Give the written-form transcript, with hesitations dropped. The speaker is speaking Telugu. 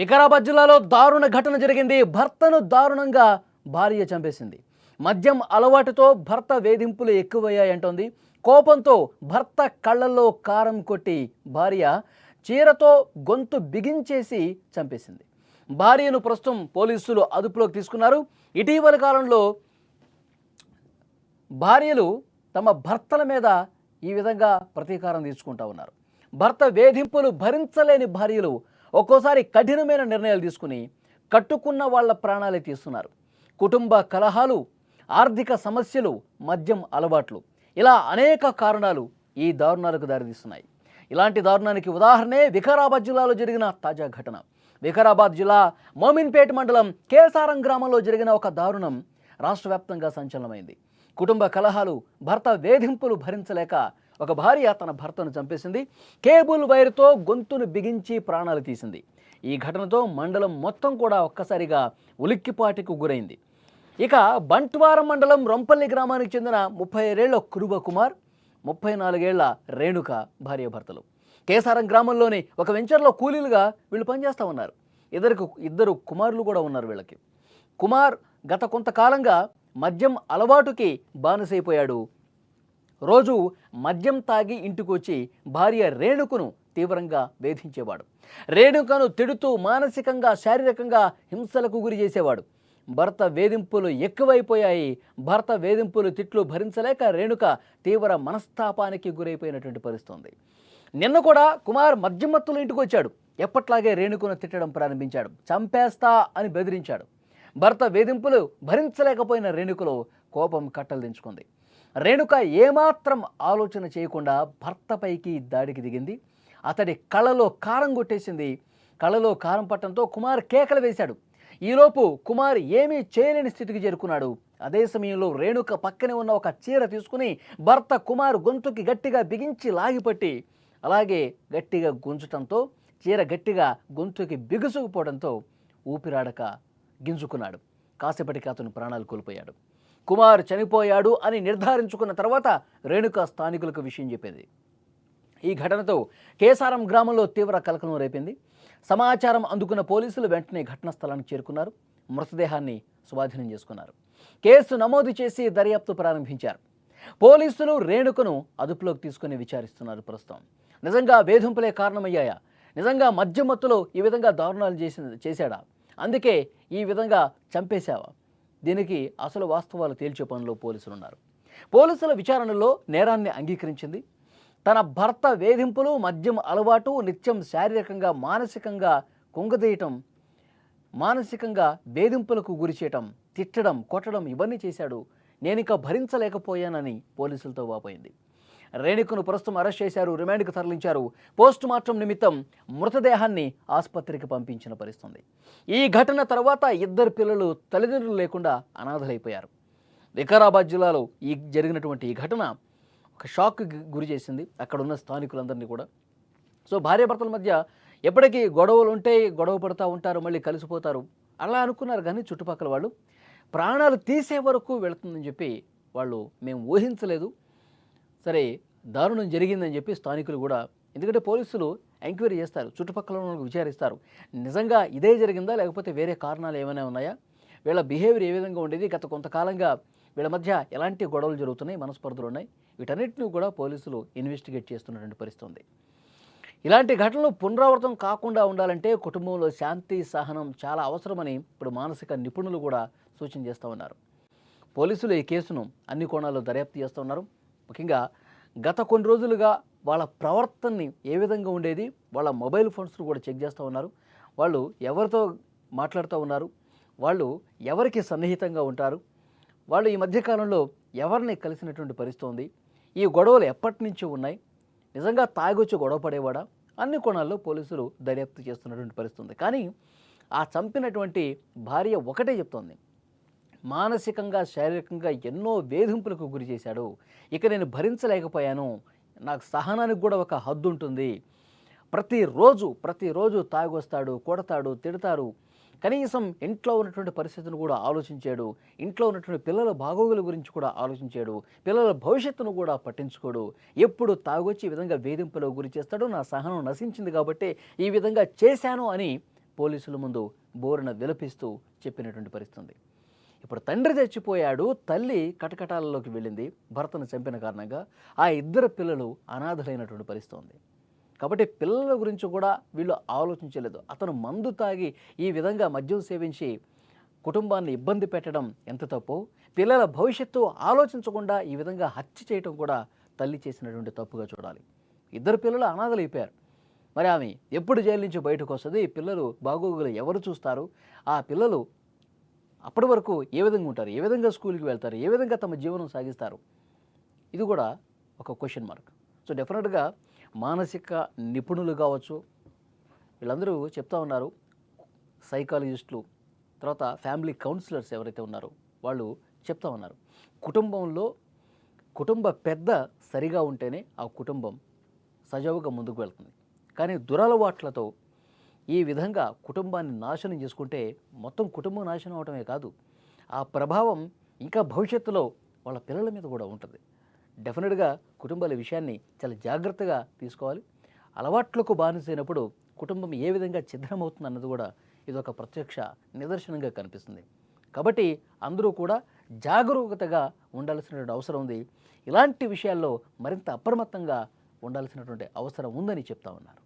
వికారాబాద్ జిల్లాలో దారుణ ఘటన జరిగింది. భర్తను దారుణంగా భార్య చంపేసింది. మద్యం అలవాటుతో భర్త వేధింపులు ఎక్కువయ్యాయంటోంది. కోపంతో భర్త కళ్ళల్లో కారం కొట్టి భార్య చీరతో గొంతు బిగించేసి చంపేసింది. భార్యను ప్రస్తుతం పోలీసులు అదుపులోకి తీసుకున్నారు. ఇటీవల కాలంలో భార్యలు తమ భర్తల మీద ఈ విధంగా ప్రతీకారం తీసుకుంటా ఉన్నారు. భర్త వేధింపులు భరించలేని భార్యలు ఒక్కోసారి కఠినమైన నిర్ణయాలు తీసుకుని కట్టుకున్న వాళ్ళ ప్రాణాలే తీస్తున్నారు. కుటుంబ కలహాలు, ఆర్థిక సమస్యలు, మద్యం అలవాట్లు, ఇలా అనేక కారణాలు ఈ దారుణాలకు దారితీస్తున్నాయి. ఇలాంటి దారుణానికి ఉదాహరణే వికారాబాద్ జిల్లాలో జరిగిన తాజా ఘటన. వికారాబాద్ జిల్లా మోమిన్పేట్ మండలం కేసారం గ్రామంలో జరిగిన ఒక దారుణం రాష్ట్ర వ్యాప్తంగా సంచలనమైంది. కుటుంబ కలహాలు, భర్త వేధింపులు భరించలేక ఒక భార్య తన భర్తను చంపేసింది. కేబుల్ వైర్తో గొంతును బిగించి ప్రాణాలు తీసింది. ఈ ఘటనతో మండలం మొత్తం కూడా ఒక్కసారిగా ఉలిక్కిపాటికి గురైంది. ఇక బంట్వారం మండలం రొంపల్లి గ్రామానికి చెందిన 37 ఏళ్ల కురుబ కుమార్, 34 ఏళ్ల రేణుక భార్యాభర్తలు. కేసారం గ్రామంలోని ఒక వెంచర్లో కూలీలుగా వీళ్ళు పనిచేస్తూ ఉన్నారు. ఇద్దరు కుమారులు కూడా ఉన్నారు వీళ్ళకి. కుమార్ గత కొంతకాలంగా మద్యం అలవాటుకి బానిసైపోయాడు. రోజు మద్యం తాగి ఇంటికి వచ్చి భార్య రేణుకను తీవ్రంగా వేధించేవాడు. రేణుకను తిడుతూ మానసికంగా, శారీరకంగా హింసలకు గురి చేసేవాడు. భర్త వేధింపులు ఎక్కువైపోయాయి. భర్త వేధింపులు, తిట్లు భరించలేక రేణుక తీవ్ర మనస్తాపానికి గురైపోయినటువంటి పరిస్థితి ఉంది. నిన్న కూడా కుమార్ మద్యం మత్తులో ఇంటికి వచ్చాడు. ఎప్పట్లాగే రేణుకను తిట్టడం ప్రారంభించాడు. చంపేస్తా అని బెదిరించాడు. భర్త వేధింపులు భరించలేకపోయిన రేణుకలో కోపం కట్టలు దించుకుంది. రేణుక ఏమాత్రం ఆలోచన చేయకుండా భర్తపైకి దాడికి దిగింది. అతడి కళ్ళలో కారం కొట్టేసింది. కళ్ళలో కారం పట్టడంతో కుమార్ కేకలు వేశాడు. ఈలోపు కుమార్ ఏమీ చేయలేని స్థితికి చేరుకున్నాడు. అదే సమయంలో రేణుక పక్కనే ఉన్న ఒక చీర తీసుకుని భర్త కుమార్ గొంతుకి గట్టిగా బిగించి లాగిపట్టి అలాగే గట్టిగా గుంజటంతో చీర గట్టిగా గొంతుకి బిగుసుకుపోవడంతో ఊపిరాడక గింజుకున్నాడు. కాసేపటికి అతను ప్రాణాలు కోల్పోయాడు. కుమార్ చనిపోయాడు అని నిర్ధారించుకున్న తర్వాత రేణుక స్థానికులకు విషయం చెప్పింది. ఈ ఘటనతో కేసారం గ్రామంలో తీవ్ర కలకలం రేపింది. సమాచారం అందుకున్న పోలీసులు వెంటనే ఘటనా స్థలానికి చేరుకున్నారు. మృతదేహాన్ని స్వాధీనం చేసుకున్నారు. కేసు నమోదు చేసి దర్యాప్తు ప్రారంభించారు. పోలీసులు రేణుకను అదుపులోకి తీసుకుని విచారిస్తున్నారు. ప్రస్తుతం నిజంగా వేధింపులే కారణమయ్యాయా? నిజంగా మద్యం మత్తులో ఈ విధంగా దారుణాలు చేశాడా? అందుకే ఈ విధంగా చంపేశావా? దీనికి అసలు వాస్తవాలు తేల్చే పనిలో పోలీసులు ఉన్నారు. పోలీసుల విచారణలో నేరాన్ని అంగీకరించింది. తన భర్త వేధింపులు, మద్యం అలవాటు, నిత్యం శారీరకంగా, మానసికంగా కుంగదీయటం, మానసికంగా వేధింపులకు గురి చేయటం, తిట్టడం, కొట్టడం ఇవన్నీ చేశాడు. నేనిక భరించలేకపోయానని పోలీసులతో వాపోయింది. రేణుకను ప్రస్తుతం అరెస్ట్ చేశారు. రిమాండ్కు తరలించారు. పోస్ట్ మార్టం నిమిత్తం మృతదేహాన్ని ఆసుపత్రికి పంపించిన పరిస్థితుంది. ఈ ఘటన తర్వాత ఇద్దరు పిల్లలు తల్లిదండ్రులు లేకుండా అనాథలైపోయారు. వికారాబాద్ జిల్లాలో జరిగినటువంటి ఈ ఘటన ఒక షాక్కి గురి చేసింది అక్కడ ఉన్న స్థానికులందరినీ కూడా. సో భార్యాభర్తల మధ్య ఎప్పటికీ గొడవలు ఉంటాయి, గొడవ పడుతూ ఉంటారు, మళ్ళీ కలిసిపోతారు అలా అనుకున్నారు. కానీ చుట్టుపక్కల వాళ్ళు ప్రాణాలు తీసే వరకు వెళుతుందని చెప్పి వాళ్ళు మేము ఊహించలేదు. సరే దారుణం జరిగిందని చెప్పి స్థానికులు కూడా, ఎందుకంటే పోలీసులు ఎంక్వైరీ చేస్తారు, చుట్టుపక్కల వాళ్ళకి విచారిస్తారు. నిజంగా ఇదే జరిగిందా లేకపోతే వేరే కారణాలు ఏమైనా ఉన్నాయా, వీళ్ళ బిహేవియర్ ఏ విధంగా ఉండేది, గత కొంతకాలంగా వీళ్ళ మధ్య ఎలాంటి గొడవలు జరుగుతున్నాయి, మనస్పర్ధలు ఉన్నాయి, వీటన్నిటిని కూడా పోలీసులు ఇన్వెస్టిగేట్ చేస్తున్నటువంటి పరిస్థితి ఉంది. ఇలాంటి ఘటనలు పునరావృతం కాకుండా ఉండాలంటే కుటుంబంలో శాంతి, సహనం చాలా అవసరమని ఇప్పుడు మానసిక నిపుణులు కూడా సూచన చేస్తూ ఉన్నారు. పోలీసులు ఈ కేసును అన్ని కోణాల్లో దర్యాప్తు చేస్తూ ఉన్నారు. ముఖ్యంగా గత కొన్ని రోజులుగా వాళ్ళ ప్రవర్తనని ఏ విధంగా ఉండేది, వాళ్ళ మొబైల్ ఫోన్స్ను కూడా చెక్ చేస్తూ ఉన్నారు. వాళ్ళు ఎవరితో మాట్లాడుతూ ఉన్నారు, వాళ్ళు ఎవరికి సన్నిహితంగా ఉంటారు, వాళ్ళు ఈ మధ్యకాలంలో ఎవరిని కలిసినటువంటి పరిస్థితి ఉంది, ఈ గొడవలు ఎప్పటి నుంచి ఉన్నాయి, నిజంగా తాగొచ్చి గొడవ పడేవాడా, అన్ని కోణాల్లో పోలీసులు దర్యాప్తు చేస్తున్నటువంటి పరిస్థితి ఉంది. కానీ ఆ చంపినటువంటి భార్య ఒకటే చెప్తోంది, మానసికంగా, శారీరకంగా ఎన్నో వేధింపులకు గురి చేశాడు. ఇక నేను భరించలేకపోయాను. నాకు సహనానికి కూడా ఒక హద్దు ఉంటుంది. ప్రతిరోజు తాగొస్తాడు, కొడతాడు, తిడతారు. కనీసం ఇంట్లో ఉన్నటువంటి పరిస్థితిని కూడా ఆలోచించాడు. ఇంట్లో ఉన్నటువంటి పిల్లల బాగోగుల గురించి కూడా ఆలోచించాడు. పిల్లల భవిష్యత్తును కూడా పట్టించుకోడు. ఎప్పుడు తాగొచ్చి ఈ విధంగా వేధింపులకు గురి చేస్తాడు. నా సహనం నశించింది కాబట్టి ఈ విధంగా చేశాను అని పోలీసుల ముందు బోరున విలపిస్తూ చెప్పినటువంటి పరిస్థితి ఉంది. ఇప్పుడు తండ్రి చచ్చిపోయాడు, తల్లి కటకటాలలోకి వెళ్ళింది భర్తను చంపిన కారణంగా. ఆ ఇద్దరు పిల్లలు అనాథలైనటువంటి పరిస్థితి ఉంది. కాబట్టి పిల్లల గురించి కూడా వీళ్ళు ఆలోచించలేదు. అతను మందు తాగి ఈ విధంగా మద్యం సేవించి కుటుంబాన్ని ఇబ్బంది పెట్టడం ఎంత తప్పు, పిల్లల భవిష్యత్తు ఆలోచించకుండా ఈ విధంగా హత్య చేయటం కూడా తల్లి చేసినటువంటి తప్పుగా చూడాలి. ఇద్దరు పిల్లలు అనాథలైపోయారు. మరి ఆమె ఎప్పుడు జైలు నుంచి బయటకు వస్తుంది, పిల్లలు బాగోగులు ఎవరు చూస్తారు, ఆ పిల్లలు అప్పటి వరకు ఏ విధంగా ఉంటారు, ఏ విధంగా స్కూల్కి వెళ్తారు, ఏ విధంగా తమ జీవనం సాగిస్తారు, ఇది కూడా ఒక క్వశ్చన్ మార్క్. సో డెఫినెట్గా మానసిక నిపుణులు కావచ్చు, వీళ్ళందరూ చెప్తా ఉన్నారు, సైకాలజిస్టులు, తర్వాత ఫ్యామిలీ కౌన్సిలర్స్ ఎవరైతే ఉన్నారో వాళ్ళు చెప్తా ఉన్నారు, కుటుంబ పెద్ద సరిగా ఉంటేనే ఆ కుటుంబం సజావుగా ముందుకు వెళ్తుంది. కానీ దురలవాట్లతో ఈ విధంగా కుటుంబాన్ని నాశనం చేసుకుంటే మొత్తం కుటుంబం నాశనం అవటమే కాదు, ఆ ప్రభావం ఇంకా భవిష్యత్తులో వాళ్ళ పిల్లల మీద కూడా ఉంటుంది. డెఫినెట్గా కుటుంబాల విషయాన్ని చాలా జాగ్రత్తగా తీసుకోవాలి. అలవాట్లకు బానిసైనప్పుడు కుటుంబం ఏ విధంగా ఛిద్రమవుతుంది అన్నది కూడా ఇదొక ప్రత్యక్ష నిదర్శనంగా కనిపిస్తుంది. కాబట్టి అందరూ కూడా జాగరూకతగా ఉండాల్సినటువంటి అవసరం ఉంది. ఇలాంటి విషయాల్లో మరింత అప్రమత్తంగా ఉండాల్సినటువంటి అవసరం ఉందని చెప్తా ఉన్నారు.